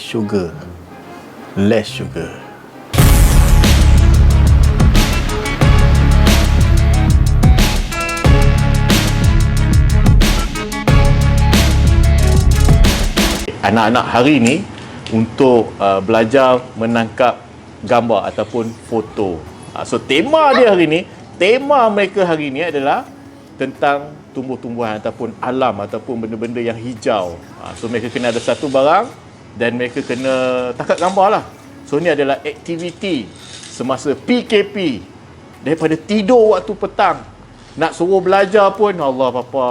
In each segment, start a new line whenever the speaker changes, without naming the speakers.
sugar. Less sugar. Anak-anak hari ini untuk belajar menangkap gambar ataupun foto. So tema dia hari ni, tema mereka hari ni adalah tentang tumbuh-tumbuhan ataupun alam ataupun benda-benda yang hijau. So mereka kena ada satu barang dan mereka kena tangkap gambar lah. So ni adalah aktiviti semasa PKP. Daripada tidur waktu petang, nak suruh belajar pun, Allah papa,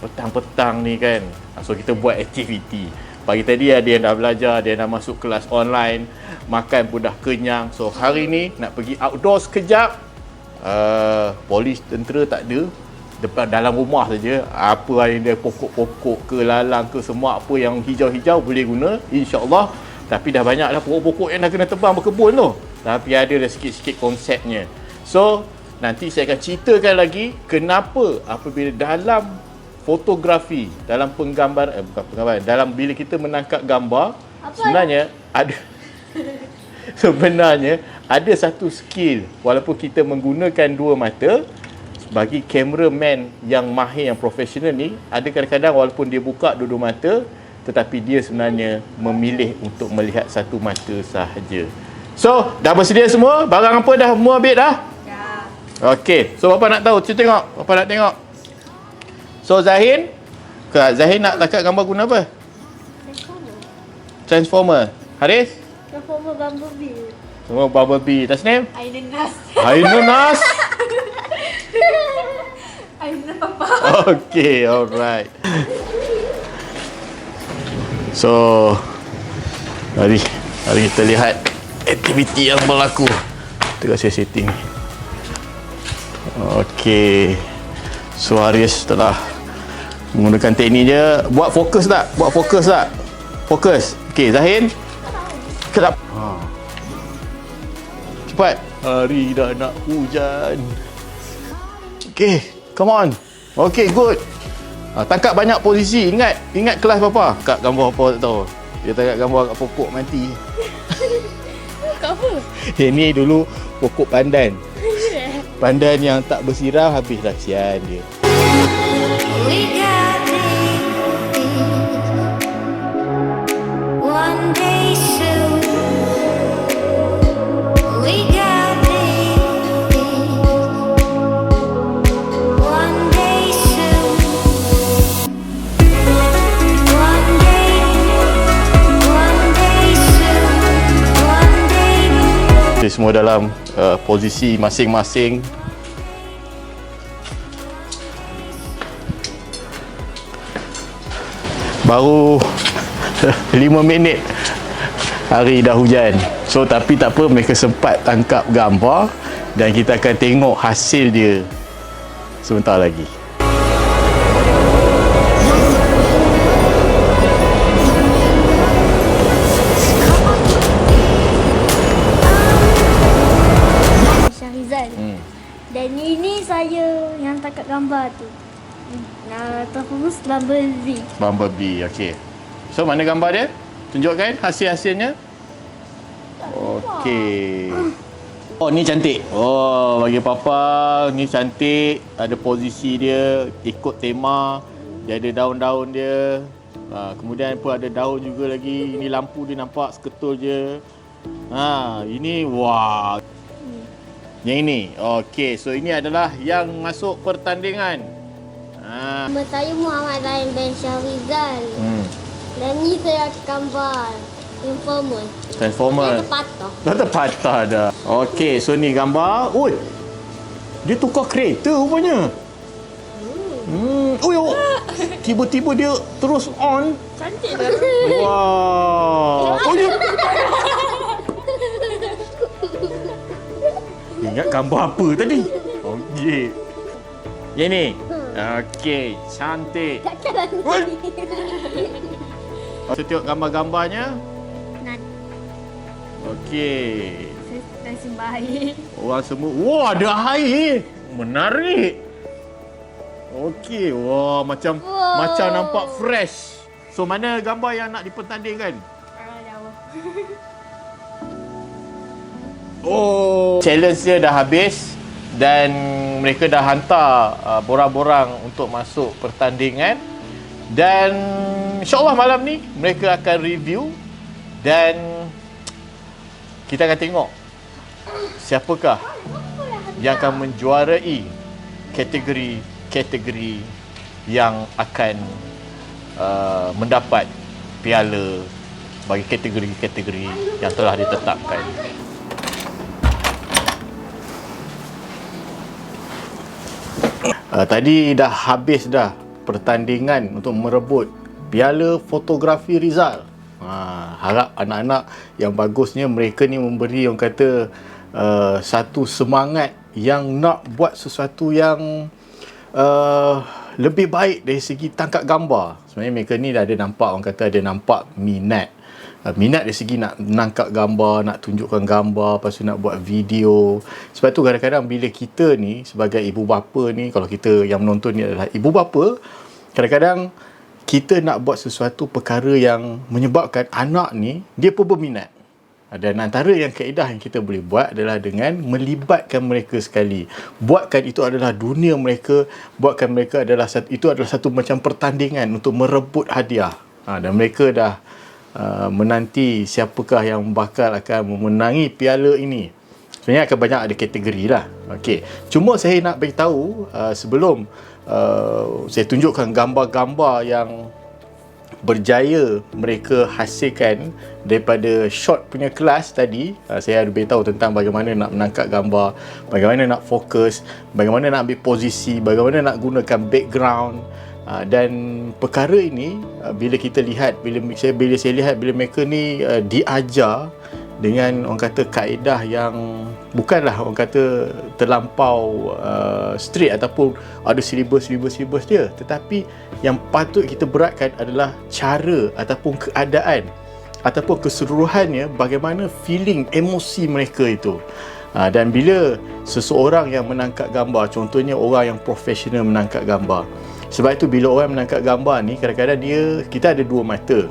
petang-petang ni kan. So kita buat aktiviti. Pagi tadi ada yang dah belajar, ada yang dah masuk kelas online, makan pun dah kenyang. So hari ni nak pergi outdoor sekejap. Polis, tentera tak ada. Depan dalam rumah saja. Apa yang dia pokok-pokok ke lalang ke semua apa yang hijau-hijau boleh guna, insya-Allah. Tapi dah banyak dah pokok-pokok yang dah kena tebang berkebun tu. Tapi ada dah sikit-sikit konsepnya. So nanti saya akan ceritakan lagi kenapa apabila dalam fotografi, dalam penggambaran, bukan penggambaran, dalam bila kita menangkap gambar, sebenarnya ada satu skill. Walaupun kita menggunakan dua mata, bagi cameraman yang mahir, yang profesional ni, ada kadang-kadang walaupun dia buka dua-dua mata, tetapi dia sebenarnya memilih untuk melihat satu mata sahaja. So, dah bersedia semua? Barang apa dah semua ambil dah? Ya. Okey, so Bapa nak tahu, cuba tengok. Bapa nak tengok. So Zahin nak tangkap gambar guna apa? Transformer. Haris?
Transformer Bumblebee.
Semua Bumblebee. Tasnim?
Ainan Nas.
Ainun Nas.
Ainan Papa.
Okay, alright. So, mari kita lihat aktiviti yang berlaku. Kita kasi setting. Okay. So Haris telah menggunakan teknik je. Buat fokus tak? Fokus. Okey, Zahin. Kelap. Cepat. Hari dah nak hujan. Okey, come on. Okey, good. Tangkap banyak posisi. Ingat kelas Papa. Kak gambar apa tak tahu. Dia tangkap gambar kat pokok mati.
Kau apa?
Ini dulu pokok pandan. Pandan yang tak bersiram habislah, kesian dia. Semua dalam posisi masing-masing. Baru 5 minit hari dah hujan. So tapi tak apa, mereka sempat tangkap gambar dan kita akan tengok hasil dia sebentar lagi.
Dan ini saya yang tangkap gambar tu. Terus Bumblebee.
Okey. So mana gambar dia? Tunjukkan hasil-hasilnya. Okey. Oh, ni cantik. Oh, bagi Papa, ni cantik. Ada posisi dia, ikut tema. Dia ada daun-daun dia. Kemudian pun ada daun juga lagi. Ini lampu dia nampak seketul je. Ini wah. Yang ini. Okey, so ini adalah yang masuk pertandingan.
Nama saya Muhammad Zain bin Syahrizal. Dan ni saya gambar Transformer.
Dah terpatah dah. Okey, so ni gambar. Oi. Dia tukar kereta rupanya. Tiba-tiba dia terus on.
Cantik dah.
Wow. Oh, dia. Ingat gambar apa tadi? Okey. Yang ni. Okey, cantik. Kita tengok gambar-gambarnya. Okey.
Nasib baik.
Orang semua, wah, ada air. Menarik. Okey, wah, macam nampak fresh. So mana gambar yang nak dipertandingkan? Oh, challenge dia dah habis dan mereka dah hantar borang-borang untuk masuk pertandingan. Dan insyaAllah malam ni mereka akan review dan kita akan tengok siapakah yang akan menjuarai kategori-kategori yang akan mendapat piala bagi kategori-kategori yang telah ditetapkan. Tadi dah habis dah pertandingan untuk merebut piala fotografi Rizal. Harap anak-anak yang bagusnya mereka ni memberi orang kata satu semangat yang nak buat sesuatu yang lebih baik dari segi tangkap gambar. Sebenarnya mereka ni dah ada nampak, orang kata ada nampak minat dari segi nak menangkap gambar, nak tunjukkan gambar, lepas tu nak buat video. Sebab tu kadang-kadang bila kita ni sebagai ibu bapa ni, kalau kita yang menonton ni adalah ibu bapa, kadang-kadang kita nak buat sesuatu perkara yang menyebabkan anak ni dia pun berminat. Dan antara yang kaedah yang kita boleh buat adalah dengan melibatkan mereka sekali. Buatkan itu adalah dunia mereka, buatkan mereka adalah itu adalah satu macam pertandingan untuk merebut hadiah. Dan mereka dah menanti siapakah yang bakal akan memenangi piala ini. Sebenarnya akan banyak ada kategori lah. Okey. Cuma saya nak beritahu sebelum saya tunjukkan gambar-gambar yang berjaya mereka hasilkan daripada shot punya kelas tadi. Saya ada beritahu tentang bagaimana nak menangkap gambar, bagaimana nak fokus, bagaimana nak ambil posisi, bagaimana nak gunakan background. Dan perkara ini bila kita lihat, bila saya lihat bila mereka ni diajar dengan orang kata kaedah yang bukanlah orang kata terlampau strict ataupun ada silibus dia, tetapi yang patut kita beratkan adalah cara ataupun keadaan ataupun keseluruhannya, bagaimana feeling, emosi mereka itu. Dan bila seseorang yang menangkap gambar, contohnya orang yang profesional menangkap gambar, sebab itu bila orang menangkap gambar ni kadang-kadang kita ada dua mata.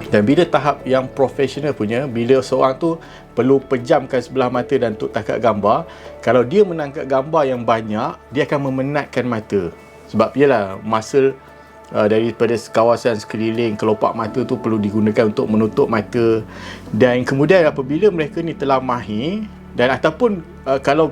Dan bila tahap yang profesional punya, bila seorang tu perlu pejamkan sebelah mata dan untuk tangkap gambar, kalau dia menangkap gambar yang banyak, dia akan memenatkan mata. Sebab ialah muscle daripada kawasan sekeliling kelopak mata tu perlu digunakan untuk menutup mata. Dan kemudian apabila mereka ni telah mahir, dan ataupun kalau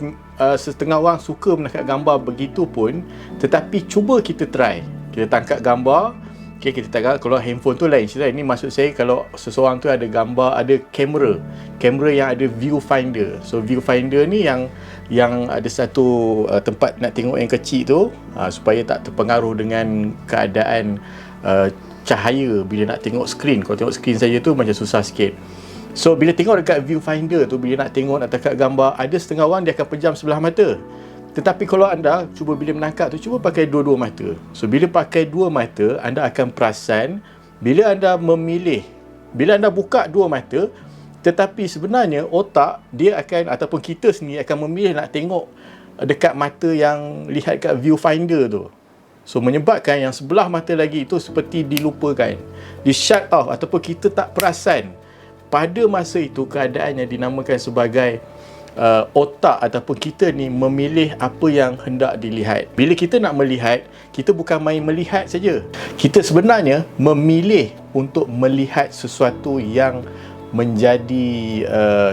setengah orang suka menangkap gambar begitu pun, tetapi cuba kita try, kita tangkap gambar. Okay, kita tangkap, kalau handphone tu lain cerita. Ini maksud saya kalau seseorang tu ada gambar, ada kamera yang ada viewfinder. So viewfinder ni yang ada satu tempat nak tengok yang kecil tu, supaya tak terpengaruh dengan keadaan cahaya bila nak tengok skrin. Kalau tengok skrin saja tu macam susah sikit. So bila tengok dekat viewfinder tu, bila nak tengok, nak tangkap gambar, ada setengah orang dia akan pejam sebelah mata. Tetapi kalau anda cuba bila menangkap tu, cuba pakai dua-dua mata. So bila pakai dua mata, anda akan perasan bila anda memilih, bila anda buka dua mata, tetapi sebenarnya otak dia akan, ataupun kita sendiri akan memilih nak tengok dekat mata yang lihat kat viewfinder tu. So menyebabkan yang sebelah mata lagi itu seperti dilupakan, di shut off, ataupun kita tak perasan pada masa itu keadaan yang dinamakan sebagai otak ataupun kita ni memilih apa yang hendak dilihat. Bila kita nak melihat, kita bukan main melihat saja. Kita sebenarnya memilih untuk melihat sesuatu yang menjadi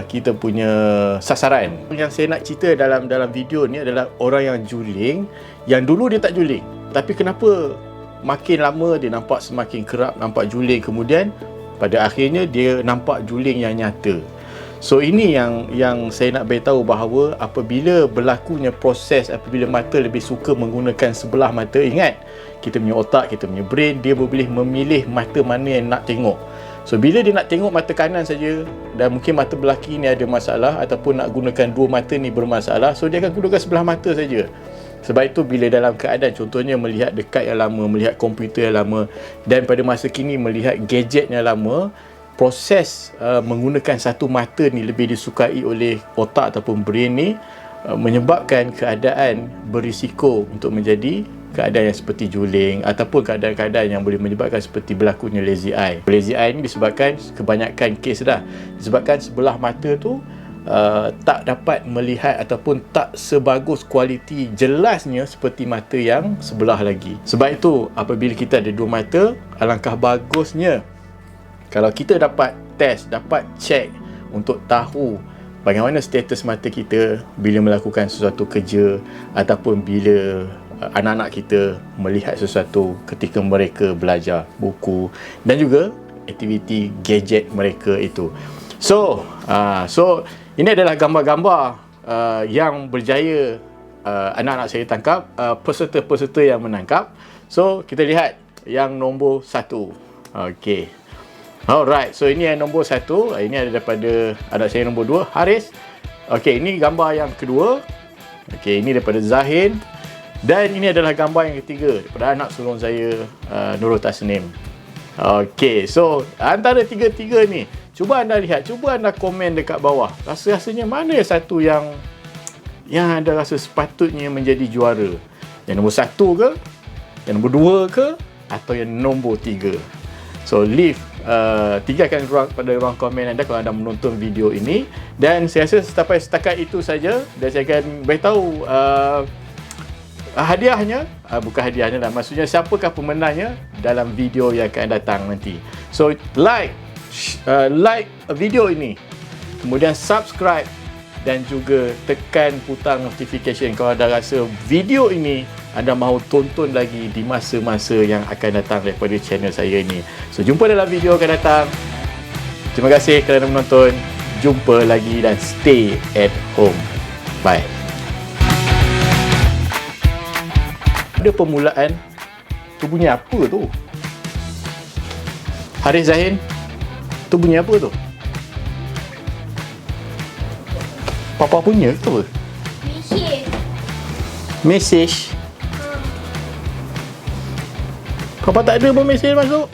kita punya sasaran. Yang saya nak cerita dalam video ni adalah orang yang juling, yang dulu dia tak juling, tapi kenapa makin lama dia nampak semakin kerap nampak juling, kemudian pada akhirnya dia nampak juling yang nyata. So ini yang saya nak beritahu bahawa apabila berlakunya proses, apabila mata lebih suka menggunakan sebelah mata, ingat kita punya otak, kita punya brain, dia boleh memilih mata mana yang nak tengok. So bila dia nak tengok mata kanan saja dan mungkin mata belah kiri ni ada masalah, ataupun nak gunakan dua mata ni bermasalah, so dia akan gunakan sebelah mata saja. Sebab itu bila dalam keadaan contohnya melihat dekat yang lama, melihat komputer yang lama, dan pada masa kini melihat gadget yang lama, proses menggunakan satu mata ni lebih disukai oleh otak ataupun brain ni, menyebabkan keadaan berisiko untuk menjadi keadaan yang seperti juling ataupun keadaan-keadaan yang boleh menyebabkan seperti berlakunya lazy eye. Lazy eye ni disebabkan kebanyakan kes dah disebabkan sebelah mata tu tak dapat melihat ataupun tak sebagus kualiti jelasnya seperti mata yang sebelah lagi. Sebab itu apabila kita ada dua mata, alangkah bagusnya kalau kita dapat test, dapat check untuk tahu bagaimana status mata kita bila melakukan sesuatu kerja ataupun bila anak-anak kita melihat sesuatu ketika mereka belajar buku dan juga aktiviti gadget mereka itu. So ini adalah gambar-gambar yang berjaya anak-anak saya tangkap, peserta-peserta yang menangkap. So kita lihat yang nombor 1. Okey. Alright, so ini yang nombor 1. Ini ada daripada anak saya nombor 2, Haris. Okey, ini gambar yang kedua. Okey, ini daripada Zahin. Dan ini adalah gambar yang ketiga daripada anak sulung saya, Nurul Tasnim. Okey, so antara tiga-tiga ni, cuba anda lihat, cuba anda komen dekat bawah. Rasa-rasanya mana yang satu yang anda rasa sepatutnya menjadi juara? Yang nombor 1 ke? Yang nombor 2 ke? Atau yang nombor 3? So leave tinggalkan pada ruang komen anda kalau anda menonton video ini. Dan saya rasa sampai setakat itu saja. Dan saya akan beritahu hadiahnya, bukan hadiahnya lah, maksudnya siapakah pemenangnya dalam video yang akan datang nanti. So like video ini, kemudian subscribe dan juga tekan butang notification kalau anda rasa video ini anda mahu tonton lagi di masa-masa yang akan datang daripada channel saya ini. So jumpa dalam video akan datang. Terima kasih kerana menonton. Jumpa lagi dan stay at home. Bye. Ada permulaan tu bunyi apa tu? Haris Zahin, tu bunyi apa tu? Papa punya ke apa? Message. Papa tak ada pun mesej masuk.